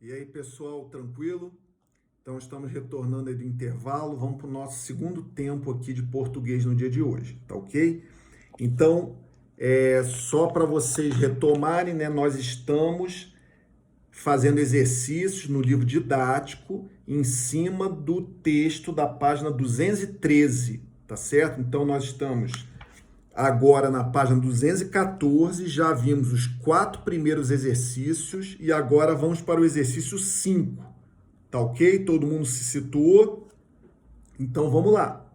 E aí, pessoal, tranquilo? Então, estamos retornando aí do intervalo. Vamos para o nosso segundo tempo aqui de português no dia de hoje, tá ok? Então, só para vocês retomarem, né? Nós estamos fazendo exercícios no livro didático em cima do texto da página 213, tá certo? Então, nós estamos agora na página 214, já vimos os 4 primeiros exercícios e agora vamos para o exercício 5. Tá ok? Todo mundo se situou? Então vamos lá.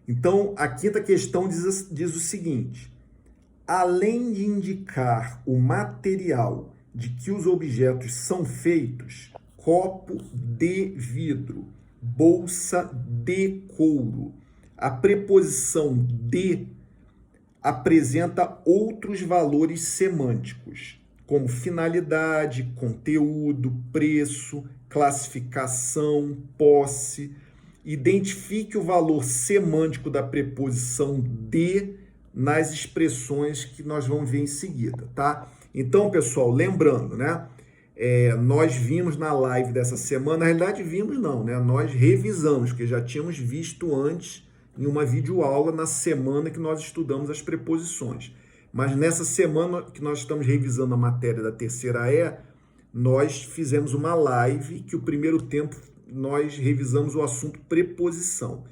Então a quinta questão diz o seguinte: além de indicar o material de que os objetos são feitos, copo de vidro, bolsa de couro, a preposição de apresenta outros valores semânticos, como finalidade, conteúdo, preço, classificação, posse. Identifique o valor semântico da preposição de nas expressões que nós vamos ver em seguida, tá? Então, pessoal, lembrando, né? Nós vimos na live dessa semana, na realidade vimos não, né? Nós revisamos, porque já tínhamos visto antes em uma videoaula na semana que nós estudamos as preposições. Mas nessa semana que nós estamos revisando a matéria da terceira E, nós fizemos uma live que o primeiro tempo nós revisamos o assunto preposição.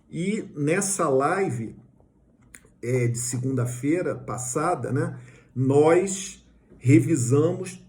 E nessa live de segunda-feira passada, né, nós revisamos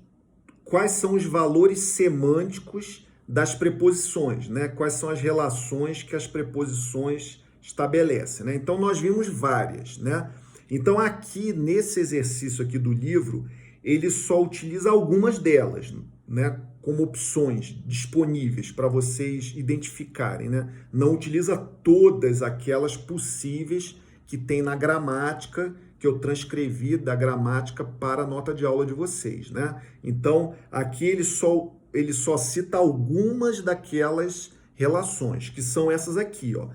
quais são os valores semânticos das preposições, né? Quais são as relações que as preposições estabelecem, né? Então nós vimos várias, né? Então aqui nesse exercício aqui do livro, ele só utiliza algumas delas, né? Como opções disponíveis para vocês identificarem, né? Não utiliza todas aquelas possíveis que tem na gramática, que eu transcrevi da gramática para a nota de aula de vocês, né? Então, aqui ele só cita algumas daquelas relações, que são essas aqui, ó.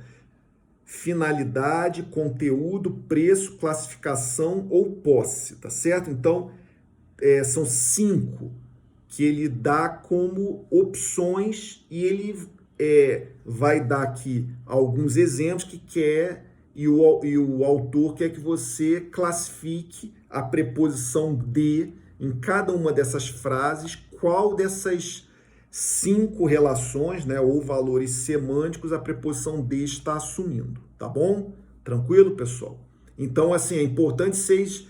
Finalidade, conteúdo, preço, classificação ou posse, tá certo? Então, são 5 que ele dá como opções e ele vai dar aqui alguns exemplos que quer e o autor quer que você classifique a preposição de em cada uma dessas frases, qual dessas 5 relações, né, ou valores semânticos a preposição de está assumindo, tá bom? Tranquilo, pessoal? Então, assim, é importante vocês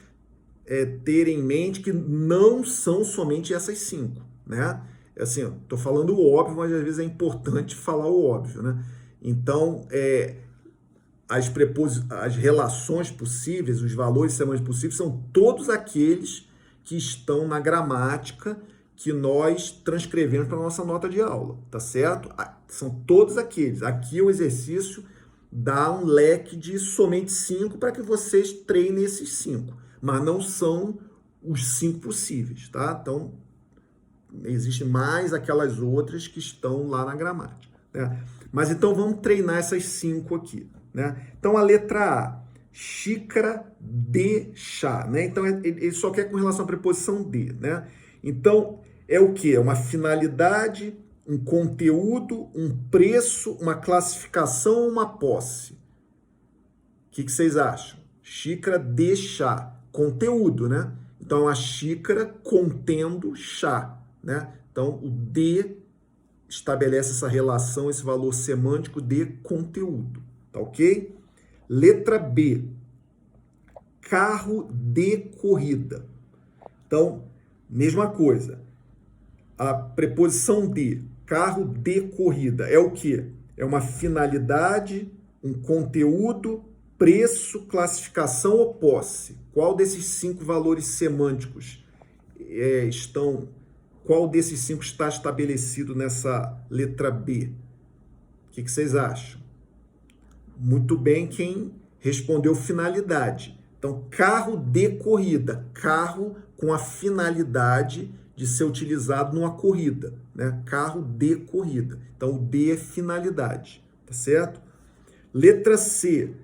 terem em mente que não são somente essas 5, né? Assim, eu tô falando o óbvio, mas às vezes é importante falar o óbvio, né? Então, as relações possíveis, os valores semânticos possíveis, são todos aqueles que estão na gramática que nós transcrevemos para a nossa nota de aula, tá certo? São todos aqueles. Aqui o exercício dá um leque de somente 5 para que vocês treinem esses 5, mas não são os 5 possíveis, tá? Então, existem mais aquelas outras que estão lá na gramática, né? Mas então vamos treinar essas 5 aqui, né? Então a letra A, xícara de chá, né? Então ele só quer com relação à preposição de, né? Então é o que? É uma finalidade, um conteúdo, um preço, uma classificação, uma posse. O que vocês acham? Xícara de chá, conteúdo, né? Então a xícara contendo chá, né? Então o de estabelece essa relação, esse valor semântico de conteúdo, tá ok? Letra B, carro de corrida. Então, mesma coisa. A preposição de, carro de corrida, é o quê? É uma finalidade, um conteúdo, preço, classificação ou posse. Qual desses 5 valores semânticos qual desses 5 está estabelecido nessa letra B? O que vocês acham? Muito bem quem respondeu finalidade. Então, carro de corrida. Carro com a finalidade de ser utilizado numa corrida, né? Carro de corrida. Então, o D é finalidade, tá certo? Letra C,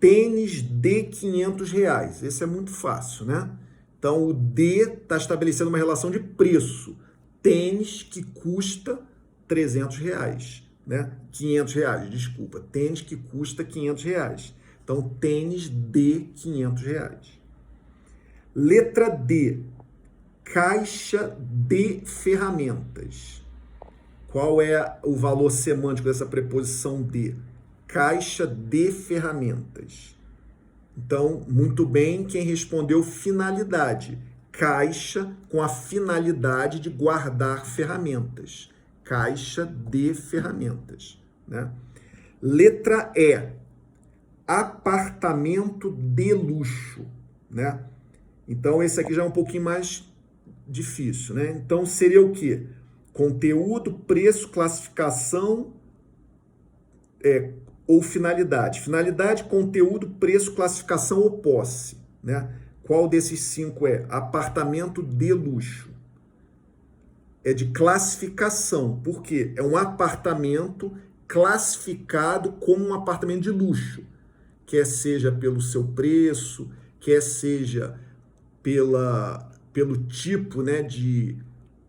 tênis de R$ 500. Esse é muito fácil, né? Então, o D está estabelecendo uma relação de preço. tênis que custa R$300, né? R$500, desculpa. Tênis que custa R$500. Então, tênis de R$500. Letra D, caixa de ferramentas. Qual é o valor semântico dessa preposição de? Caixa de ferramentas. Então, muito bem, quem respondeu finalidade. Caixa com a finalidade de guardar ferramentas. Caixa de ferramentas, né? Letra E, apartamento de luxo, né? Então, esse aqui já é um pouquinho mais difícil, né? Então, seria o quê? Conteúdo, preço, classificação ou finalidade. Finalidade, conteúdo, preço, classificação ou posse, né? Qual desses 5 é? Apartamento de luxo. É de classificação. Por quê? É um apartamento classificado como um apartamento de luxo. Quer seja pelo seu preço, quer seja pelo tipo, né, de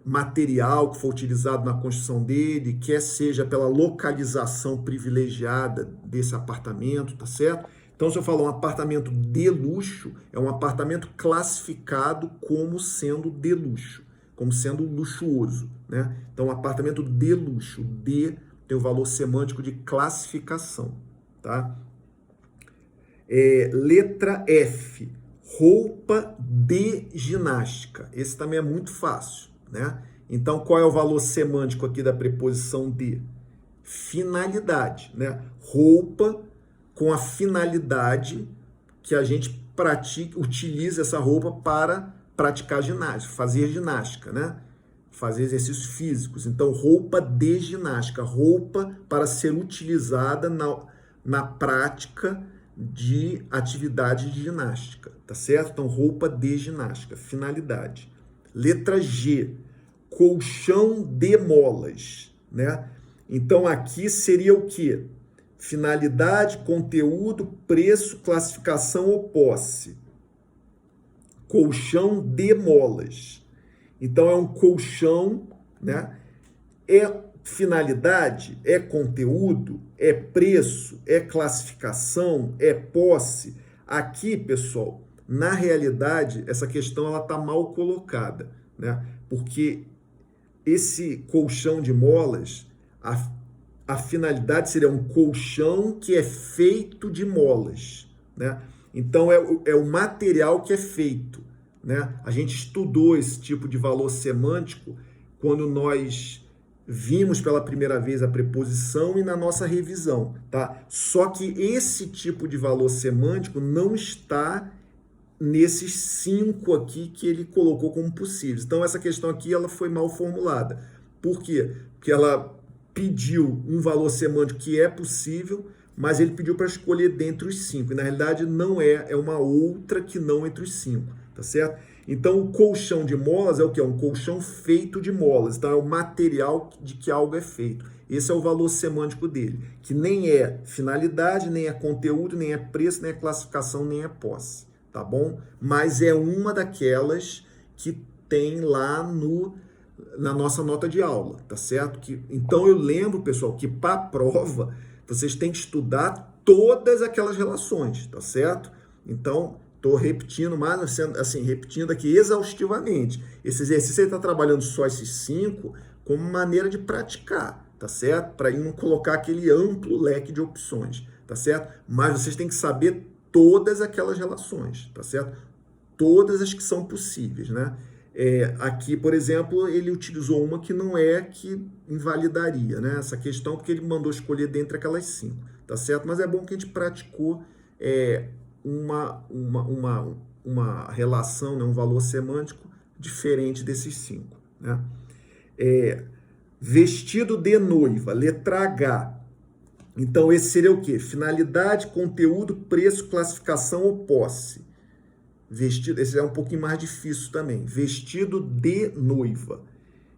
material que foi utilizado na construção dele, quer seja pela localização privilegiada desse apartamento, tá certo? Então, se eu falar um apartamento de luxo, é um apartamento classificado como sendo de luxo, como sendo luxuoso, né? Então, apartamento de luxo, de tem o valor semântico de classificação, tá? Letra F, roupa de ginástica. Esse também é muito fácil, né? Então, qual é o valor semântico aqui da preposição de? Finalidade, né? Roupa com a finalidade que a gente utiliza essa roupa para praticar ginástica, fazer ginástica, né? Fazer exercícios físicos. Então, roupa de ginástica, roupa para ser utilizada na prática de atividade de ginástica, tá certo? Então, roupa de ginástica, finalidade. Letra G, colchão de molas, né? Então, aqui seria o quê? Finalidade, conteúdo, preço, classificação ou posse. Colchão de molas. Então, é um colchão, né? É finalidade, é conteúdo, é preço, é classificação, é posse. Aqui, pessoal, na realidade, essa questão ela está mal colocada, né? Porque esse colchão de molas, a finalidade seria um colchão que é feito de molas, né? Então, é o material que é feito, né? A gente estudou esse tipo de valor semântico quando nós vimos pela primeira vez a preposição e na nossa revisão, tá? Só que esse tipo de valor semântico não está nesses 5 aqui que ele colocou como possíveis. Então, essa questão aqui ela foi mal formulada. Por quê? Porque ela pediu um valor semântico que é possível, mas ele pediu para escolher dentre os 5. E, na realidade, não é uma outra que não entre os 5, tá certo? Então, o colchão de molas é o quê? É um colchão feito de molas. Então, é o material de que algo é feito. Esse é o valor semântico dele, que nem é finalidade, nem é conteúdo, nem é preço, nem é classificação, nem é posse, tá bom? Mas é uma daquelas que tem lá na nossa nota de aula, tá certo? Então, eu lembro, pessoal, que para a prova, vocês têm que estudar todas aquelas relações, tá certo? Então, estou repetindo, mas assim, repetindo aqui exaustivamente. Esse exercício ele está trabalhando só esses 5 como maneira de praticar, tá certo? Para não colocar aquele amplo leque de opções, tá certo? Mas vocês têm que saber todas aquelas relações, tá certo? Todas as que são possíveis, né? Aqui, por exemplo, ele utilizou uma que não é que invalidaria, né? Essa questão, porque ele mandou escolher dentre aquelas 5, tá certo? Mas é bom que a gente praticou uma relação, né, um valor semântico diferente desses 5, né? Vestido de noiva, letra H. Então, esse seria o quê? Finalidade, conteúdo, preço, classificação ou posse. Vestido, esse é um pouquinho mais difícil também. Vestido de noiva.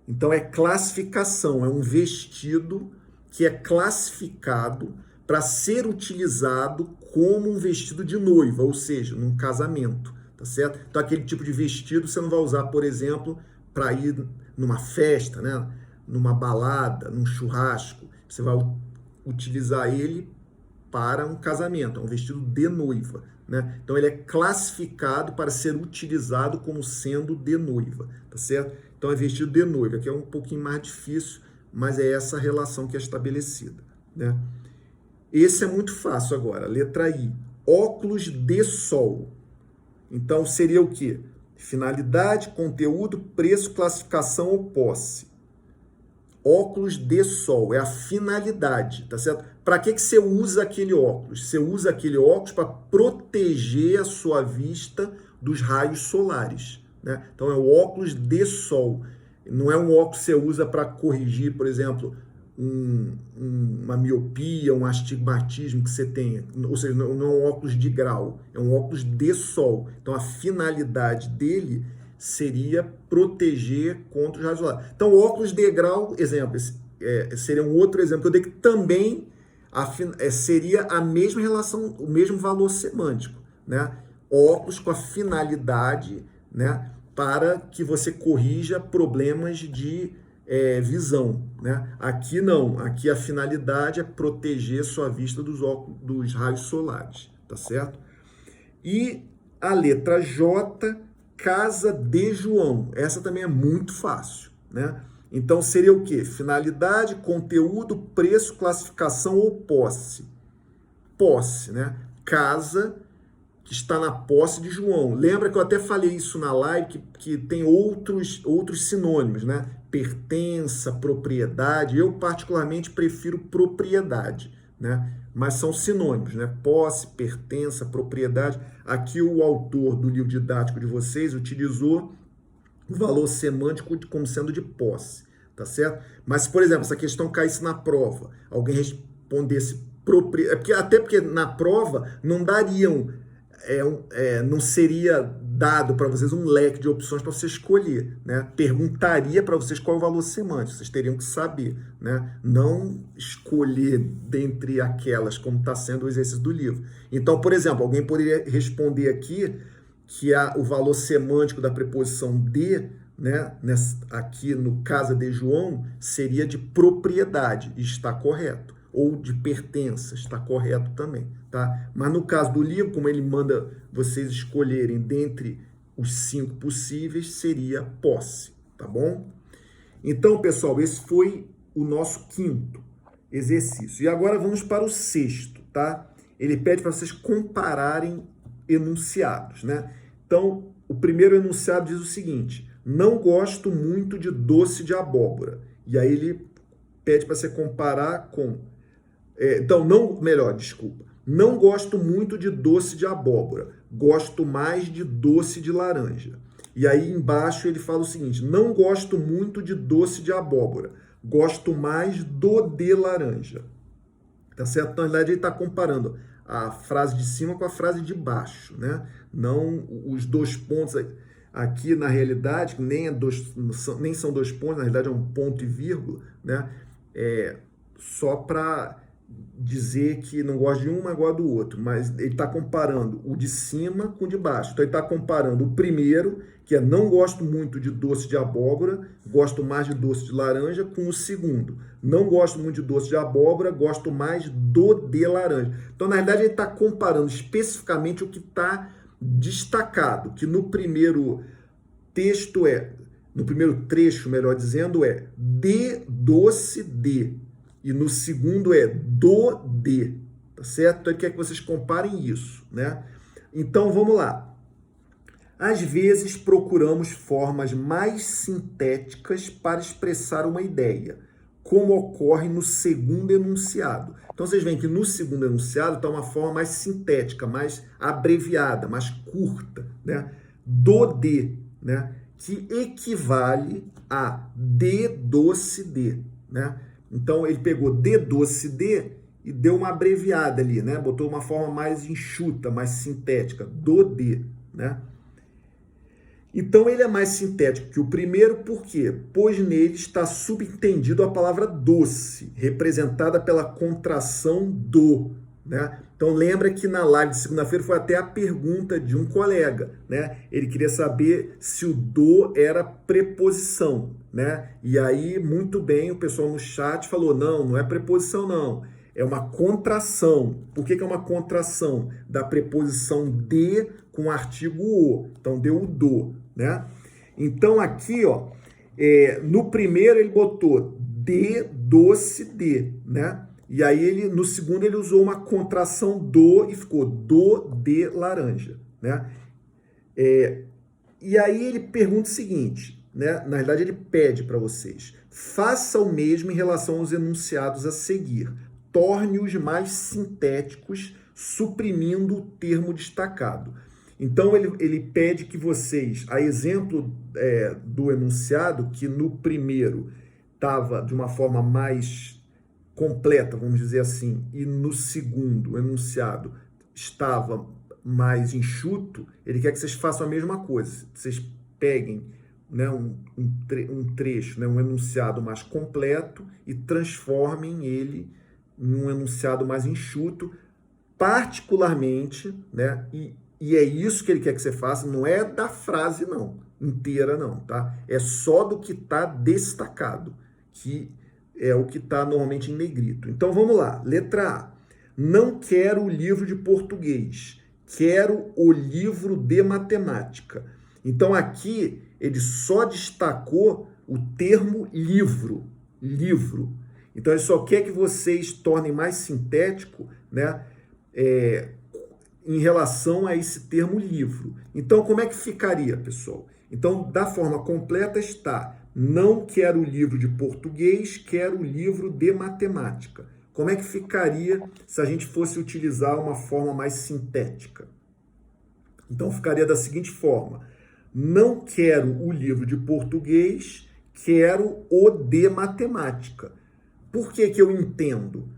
Então, é classificação, é um vestido que é classificado para ser utilizado como um vestido de noiva, ou seja, num casamento, tá certo? Então, aquele tipo de vestido você não vai usar, por exemplo, para ir numa festa, né? Numa balada, num churrasco, você vai utilizar ele para um casamento, é um vestido de noiva, né? Então ele é classificado para ser utilizado como sendo de noiva, tá certo? Então é vestido de noiva, que é um pouquinho mais difícil, mas é essa relação que é estabelecida, né? Esse é muito fácil agora, letra I, óculos de sol. Então seria o quê? Finalidade, conteúdo, preço, classificação ou posse. Óculos de sol é a finalidade, tá certo? Para que você usa aquele óculos? Você usa aquele óculos para proteger a sua vista dos raios solares, né? Então é o óculos de sol. Não é um óculos que você usa para corrigir, por exemplo, uma miopia, um astigmatismo que você tenha. Ou seja, não é um óculos de grau, é um óculos de sol. Então a finalidade dele seria proteger contra os raios solares. Então, óculos de grau, exemplo, seria um outro exemplo que eu dei que também seria a mesma relação, o mesmo valor semântico, né? Óculos com a finalidade, né, para que você corrija problemas de visão, né? Aqui não, aqui a finalidade é proteger sua vista dos raios solares, tá certo? E a letra J, casa de João. Essa também é muito fácil, né? Então seria o quê? Finalidade, conteúdo, preço, classificação ou posse. Posse, né? Casa que está na posse de João. Lembra que eu até falei isso na live, que tem outros sinônimos, né? Pertença, propriedade. Eu particularmente prefiro propriedade, né? Mas são sinônimos, né? Posse, pertença, propriedade. Aqui o autor do livro didático de vocês utilizou o valor semântico como sendo de posse, tá certo? Mas se, por exemplo, essa questão caísse na prova, alguém respondesse propriedade, até porque na prova não dariam, não seria dado para vocês um leque de opções para você escolher, né? Perguntaria para vocês qual é o valor semântico, vocês teriam que saber, né? Não escolher dentre aquelas, como está sendo o exercício do livro. Então, por exemplo, alguém poderia responder aqui que o valor semântico da preposição de, né, aqui no casa de João, seria de propriedade, e está correto. Ou de pertença, está correto também, tá? Mas no caso do livro, como ele manda vocês escolherem dentre os 5 possíveis, seria posse, tá bom? Então, pessoal, esse foi o nosso 5º exercício. E agora vamos para o 6º, tá? Ele pede para vocês compararem enunciados, né? Então, o primeiro enunciado diz o seguinte: não gosto muito de doce de abóbora. E aí ele pede para você comparar com... Não gosto muito de doce de abóbora. Gosto mais de doce de laranja. E aí embaixo ele fala o seguinte: não gosto muito de doce de abóbora. Gosto mais do de laranja. Tá certo? Então, na verdade, ele está comparando a frase de cima com a frase de baixo, né? Não os 2 pontos aqui, na realidade, nem são 2 pontos, na realidade é um ponto e vírgula, né? Só para dizer que não gosta de um, mas gosta do outro. Mas ele está comparando o de cima com o de baixo. Então ele está comparando o primeiro, que é não gosto muito de doce de abóbora, gosto mais de doce de laranja, com o segundo. Não gosto muito de doce de abóbora, gosto mais do de laranja. Então, na verdade, ele está comparando especificamente o que está destacado, que no primeiro texto no primeiro trecho, melhor dizendo, de doce de. E no segundo do de, tá certo? Então ele quer que vocês comparem isso, né? Então vamos lá. Às vezes procuramos formas mais sintéticas para expressar uma ideia, como ocorre no segundo enunciado. Então vocês veem que no segundo enunciado está uma forma mais sintética, mais abreviada, mais curta, né? Do de, né? Que equivale a de doce de, né? Então, ele pegou de doce de e deu uma abreviada ali, né? Botou uma forma mais enxuta, mais sintética, do de, né? Então, ele é mais sintético que o primeiro, por quê? Pois nele está subentendido a palavra doce, representada pela contração do, né? Então lembra que na live de segunda-feira foi até a pergunta de um colega, né? Ele queria saber se o do era preposição, né? E aí, muito bem, o pessoal no chat falou, não é preposição não, é uma contração. Por que é uma contração? Da preposição de com o artigo o. Então deu o do, né? Então aqui, ó, no primeiro ele botou de, doce, de, né? E aí no segundo ele usou uma contração do e ficou do, de, laranja, né? E aí ele pergunta o seguinte, né? Na verdade ele pede para vocês, faça o mesmo em relação aos enunciados a seguir, torne-os mais sintéticos, suprimindo o termo destacado. Então ele pede que vocês, a exemplo do enunciado, que no primeiro estava de uma forma mais completa, vamos dizer assim, e no segundo o enunciado estava mais enxuto, ele quer que vocês façam a mesma coisa. Vocês peguem, né, um trecho, né, um enunciado mais completo e transformem ele em um enunciado mais enxuto, particularmente, né, e é isso que ele quer que você faça, não é da frase não, inteira não, tá? É só do que está destacado, que é o que está normalmente em negrito. Então vamos lá, letra A. Não quero o livro de português, quero o livro de matemática. Então aqui ele só destacou o termo livro, livro. Então ele só quer que vocês tornem mais sintético, né, em relação a esse termo livro. Então como é que ficaria, pessoal? Então da forma completa está: não quero o livro de português, quero o livro de matemática. Como é que ficaria se a gente fosse utilizar uma forma mais sintética? Então ficaria da seguinte forma: não quero o livro de português, quero o de matemática. Por que que eu entendo?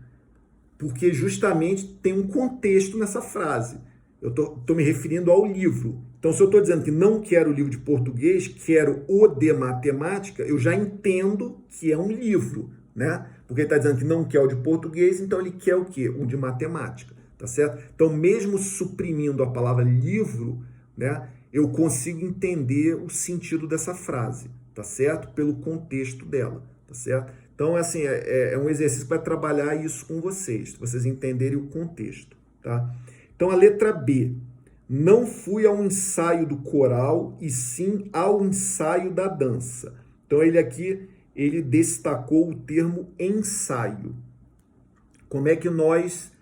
Porque justamente tem um contexto nessa frase. Eu estou me referindo ao livro. Então, se eu estou dizendo que não quero o livro de português, quero o de matemática, eu já entendo que é um livro, né? Porque ele está dizendo que não quer o de português, então ele quer o quê? O de matemática, tá certo? Então, mesmo suprimindo a palavra livro, né, eu consigo entender o sentido dessa frase, tá certo? Pelo contexto dela, tá certo? Então, assim, é um exercício para trabalhar isso com vocês entenderem o contexto, tá? Então, a letra B. Não fui ao ensaio do coral, e sim ao ensaio da dança. Então, ele destacou o termo ensaio. Como é que nós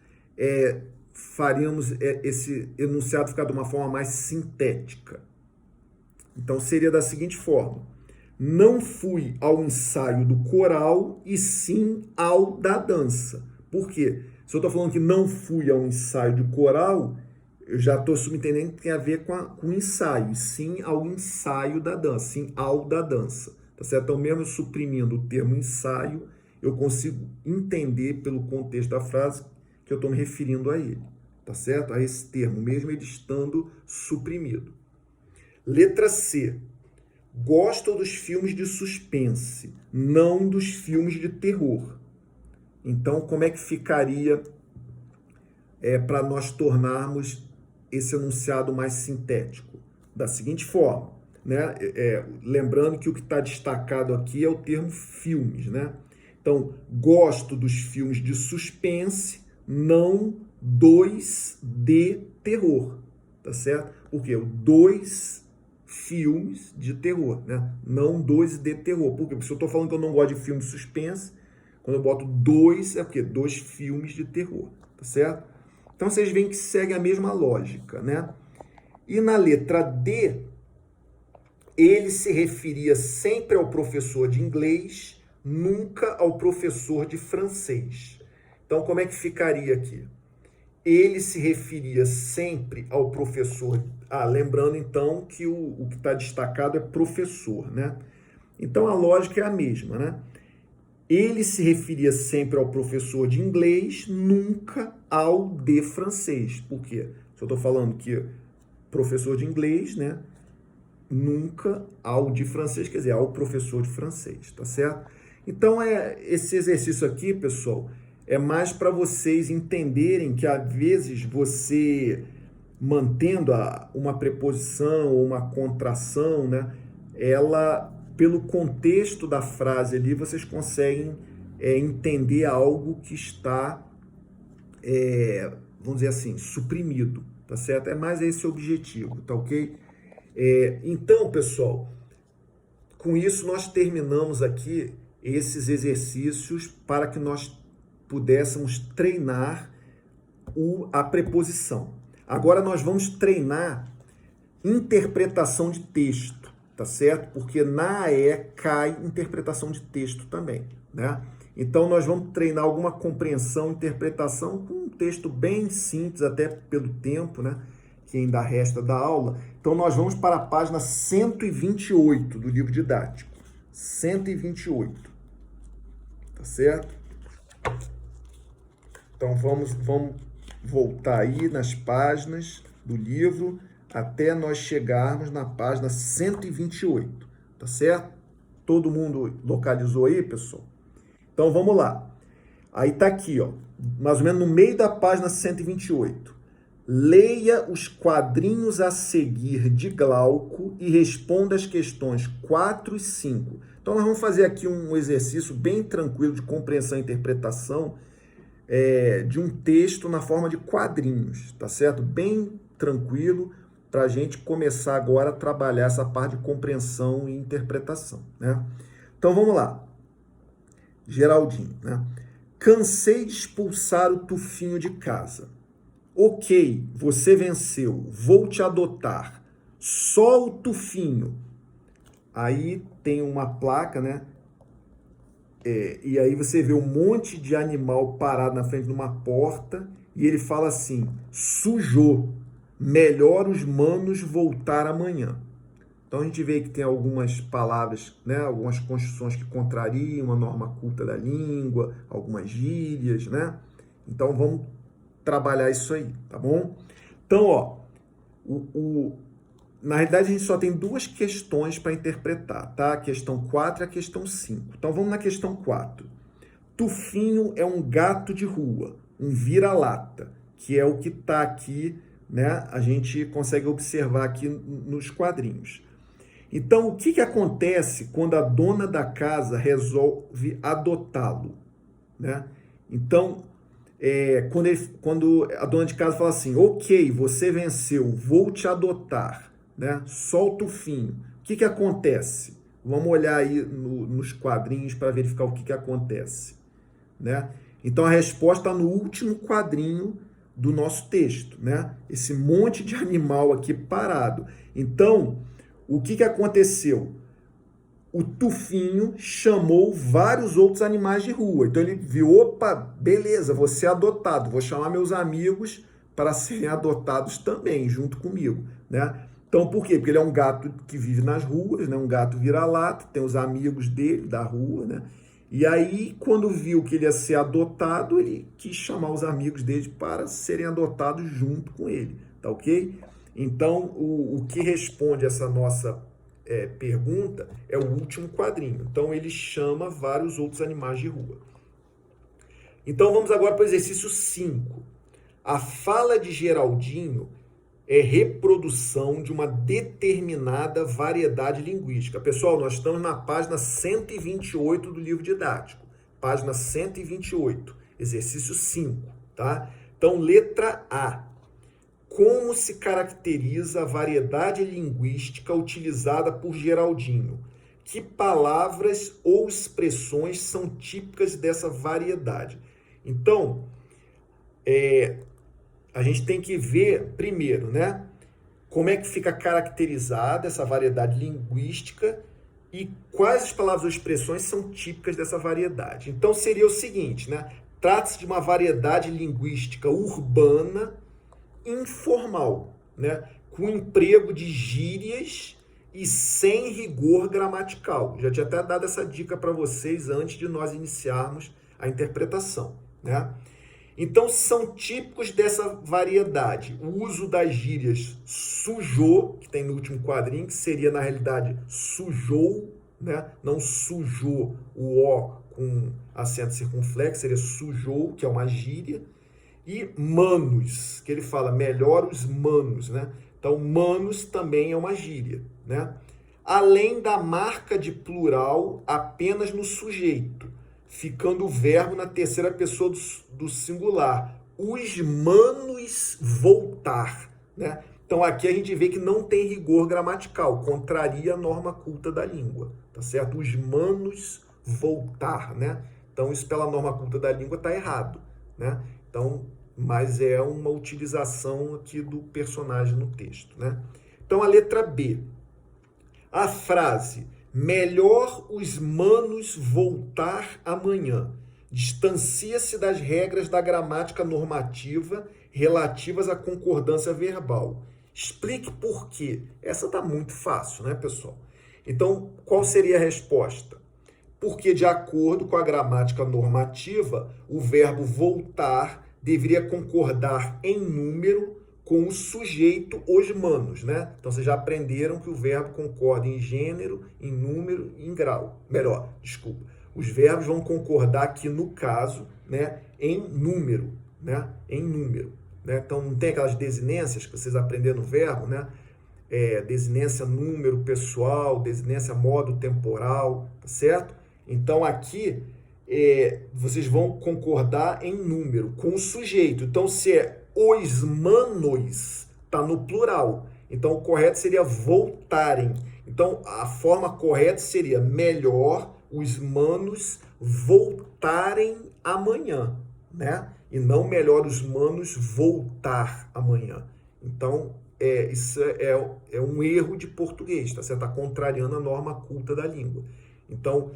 faríamos esse enunciado ficar de uma forma mais sintética? Então, seria da seguinte forma: não fui ao ensaio do coral, e sim ao da dança. Por quê? Se eu estou falando que não fui ao ensaio do coral, eu já estou subentendendo que tem a ver com o ensaio, sim ao ensaio da dança, sim ao da dança, tá certo? Então, mesmo suprimindo o termo ensaio, eu consigo entender pelo contexto da frase que eu estou me referindo a ele, tá certo? A esse termo, mesmo ele estando suprimido. Letra C. Gosto dos filmes de suspense, não dos filmes de terror. Então, como é que ficaria para nós tornarmos esse enunciado mais sintético? Da seguinte forma, né? Lembrando que o que está destacado aqui é o termo filmes, né? Então, gosto dos filmes de suspense, não dos de terror, tá certo? Porque o dois filmes de terror, né? Não dois de terror. Por quê? Porque se eu estou falando que eu não gosto de filme de suspense, quando eu boto dois, é porque dois filmes de terror, tá certo? Então vocês veem que segue a mesma lógica, né? E na letra D, ele se referia sempre ao professor de inglês, nunca ao professor de francês. Então como é que ficaria aqui? Ele se referia sempre ao professor. Lembrando então que o que está destacado é professor, né? Então a lógica é a mesma, né? Ele se referia sempre ao professor de inglês, nunca ao de francês. Por quê? Se eu estou falando que professor de inglês, né? Nunca ao de francês, quer dizer, ao professor de francês, tá certo? Então, esse exercício aqui, pessoal, é mais para vocês entenderem que, às vezes, você mantendo uma preposição ou uma contração, né, ela, pelo contexto da frase ali, vocês conseguem entender algo que está, vamos dizer assim, suprimido, tá certo? É mais esse o objetivo, tá ok? Então, pessoal, com isso nós terminamos aqui esses exercícios para que nós pudéssemos treinar a preposição. Agora nós vamos treinar interpretação de texto, tá certo? Porque na AE cai interpretação de texto também, né? Então nós vamos treinar alguma compreensão, interpretação com um texto bem simples, até pelo tempo, né, que ainda resta da aula. Então nós vamos para a página 128 do livro didático. 128. Tá certo? Então vamos voltar aí nas páginas do livro até nós chegarmos na página 128, tá certo? Todo mundo localizou aí, pessoal? Então vamos lá. Aí tá aqui, ó, mais ou menos no meio da página 128. Leia os quadrinhos a seguir de Glauco e responda as questões 4 e 5. Então nós vamos fazer aqui um exercício bem tranquilo de compreensão e interpretação de um texto na forma de quadrinhos, tá certo? Bem tranquilo para a gente começar agora a trabalhar essa parte de compreensão e interpretação, né? Então vamos lá. Geraldinho, né? Cansei de expulsar o Tufinho de casa. Ok, você venceu. Vou te adotar. Só o Tufinho. Aí tem uma placa, né? E aí você vê um monte de animal parado na frente de uma porta e ele fala assim, sujou, melhor os manos voltar amanhã. Então a gente vê que tem algumas palavras, né, algumas construções que contrariam a norma culta da língua, algumas gírias, né? Então vamos trabalhar isso aí, tá bom? Então, ó, na realidade a gente só tem duas questões para interpretar, tá? A questão 4 e a questão 5. Então vamos na questão 4. Tufinho é um gato de rua, um vira-lata, que é o que está aqui, né? A gente consegue observar aqui nos quadrinhos. Então, o que acontece quando a dona da casa resolve adotá-lo, né? Então, quando a dona de casa fala assim, ok, você venceu, vou te adotar, né? Solta o Tufinho. O que acontece? Vamos olhar aí nos quadrinhos para verificar o que acontece, né? Então, a resposta está no último quadrinho do nosso texto, né? Esse monte de animal aqui parado. Então, o que aconteceu? O Tufinho chamou vários outros animais de rua. Então ele viu, opa, beleza, vou ser adotado, vou chamar meus amigos para serem adotados também, junto comigo, né? Então por quê? Porque ele é um gato que vive nas ruas, né? Um gato vira-lata, tem os amigos dele da rua, né? E aí, quando viu que ele ia ser adotado, ele quis chamar os amigos dele para serem adotados junto com ele, tá ok? Então, o que responde essa nossa pergunta é o último quadrinho. Então, ele chama vários outros animais de rua. Então, vamos agora para o exercício 5. A fala de Geraldinho é reprodução de uma determinada variedade linguística. Pessoal, nós estamos na página 128 do livro didático. Página 128, exercício 5, tá? Então, letra A. Como se caracteriza a variedade linguística utilizada por Geraldinho? Que palavras ou expressões são típicas dessa variedade? Então, a gente tem que ver primeiro, né? Como é que fica caracterizada essa variedade linguística e quais as palavras ou expressões são típicas dessa variedade. Então, seria o seguinte, né? Trata-se de uma variedade linguística urbana informal, né? Com emprego de gírias e sem rigor gramatical. Já tinha até dado essa dica para vocês antes de nós iniciarmos a interpretação, né? Então, são típicos dessa variedade o uso das gírias sujou, que tem no último quadrinho, que seria, na realidade, sujou, né? Não sujou o O com acento circunflexo, seria sujou, que é uma gíria. E manos, que ele fala melhor os manos, né? Então, manos também é uma gíria, né? Além da marca de plural apenas no sujeito, ficando o verbo na terceira pessoa do singular. Os manos voltar, né? Então, aqui a gente vê que não tem rigor gramatical, contraria a norma culta da língua, tá certo? Os manos voltar, né? Então, isso pela norma culta da língua está errado, né? Então, mas é uma utilização aqui do personagem no texto, né? Então, a letra B. A frase, melhor os manos voltar amanhã, distancia-se das regras da gramática normativa relativas à concordância verbal. Explique por quê. Essa está muito fácil, né, pessoal? Então, qual seria a resposta? Porque, de acordo com a gramática normativa, o verbo voltar deveria concordar em número com o sujeito os manos, né? Então, vocês já aprenderam que o verbo concorda em gênero, em número e em grau. Melhor, desculpa. Os verbos vão concordar aqui, no caso, né, em número, né? Em número, né? Então, não tem aquelas desinências que vocês aprenderam no verbo, né? Desinência número pessoal, desinência modo temporal, tá certo? Então, aqui, vocês vão concordar em número com o sujeito. Então, se é os manos, está no plural. Então, o correto seria voltarem. Então, a forma correta seria melhor os manos voltarem amanhã, né? E não melhor os manos voltar amanhã. Então, isso é um erro de português, tá? Você está contrariando a norma culta da língua. Então,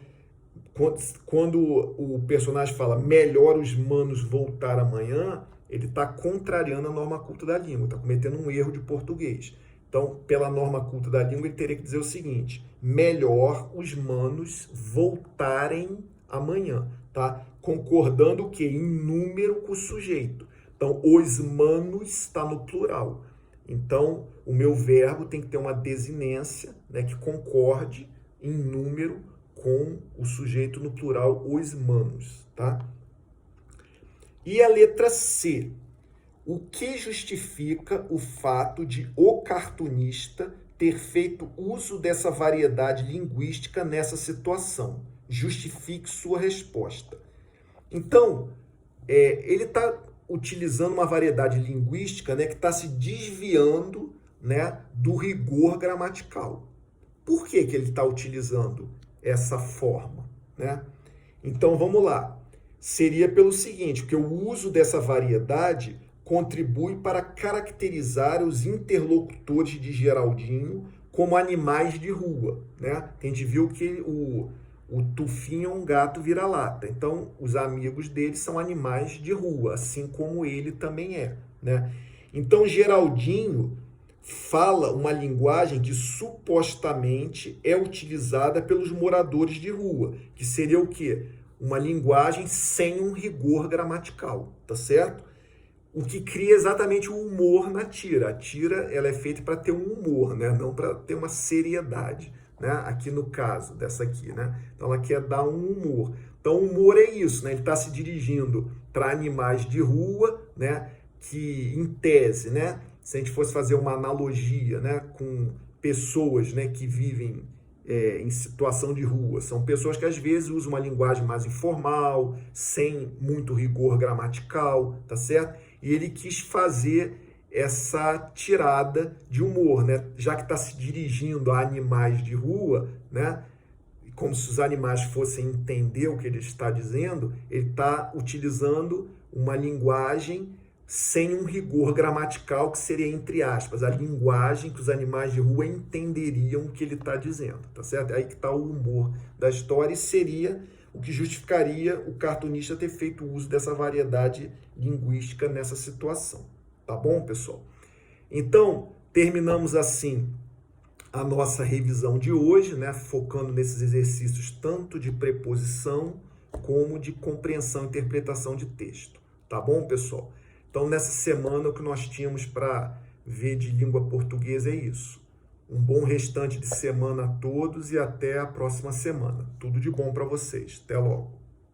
quando o personagem fala melhor os manos voltar amanhã, ele está contrariando a norma culta da língua, está cometendo um erro de português. Então, pela norma culta da língua, ele teria que dizer o seguinte, melhor os manos voltarem amanhã, tá? Concordando o quê? Em número com o sujeito. Então, os manos está no plural. Então, o meu verbo tem que ter uma desinência, né, que concorde em número com o sujeito no plural, os manos, tá? E a letra C. O que justifica o fato de o cartunista ter feito uso dessa variedade linguística nessa situação? Justifique sua resposta. Então, ele está utilizando uma variedade linguística, né, que está se desviando, né, do rigor gramatical. Por que ele está utilizando essa forma, né? Então, vamos lá. Seria pelo seguinte, que o uso dessa variedade contribui para caracterizar os interlocutores de Geraldinho como animais de rua, né? A gente viu que o Tufinho é um gato vira-lata. Então, os amigos dele são animais de rua, assim como ele também é, né? Então, Geraldinho fala uma linguagem que supostamente é utilizada pelos moradores de rua, que seria o quê? Uma linguagem sem um rigor gramatical, tá certo? O que cria exatamente o humor na tira. A tira, ela é feita para ter um humor, né? Não para ter uma seriedade, né? Aqui no caso dessa aqui, né? Então ela quer dar um humor. Então o humor é isso, né? Ele está se dirigindo para animais de rua, né? Que em tese, né? Se a gente fosse fazer uma analogia, né, com pessoas, né, que vivem em situação de rua, são pessoas que às vezes usam uma linguagem mais informal, sem muito rigor gramatical, tá certo? E ele quis fazer essa tirada de humor, né? Já que está se dirigindo a animais de rua, né? Como se os animais fossem entender o que ele está dizendo, ele está utilizando uma linguagem sem um rigor gramatical, que seria, entre aspas, a linguagem que os animais de rua entenderiam o que ele está dizendo, tá certo? Aí que está o humor da história e seria o que justificaria o cartunista ter feito uso dessa variedade linguística nessa situação. Tá bom, pessoal? Então, terminamos assim a nossa revisão de hoje, né? Focando nesses exercícios tanto de preposição como de compreensão e interpretação de texto. Tá bom, pessoal? Então, nessa semana, o que nós tínhamos para ver de língua portuguesa é isso. Um bom restante de semana a todos e até a próxima semana. Tudo de bom para vocês. Até logo.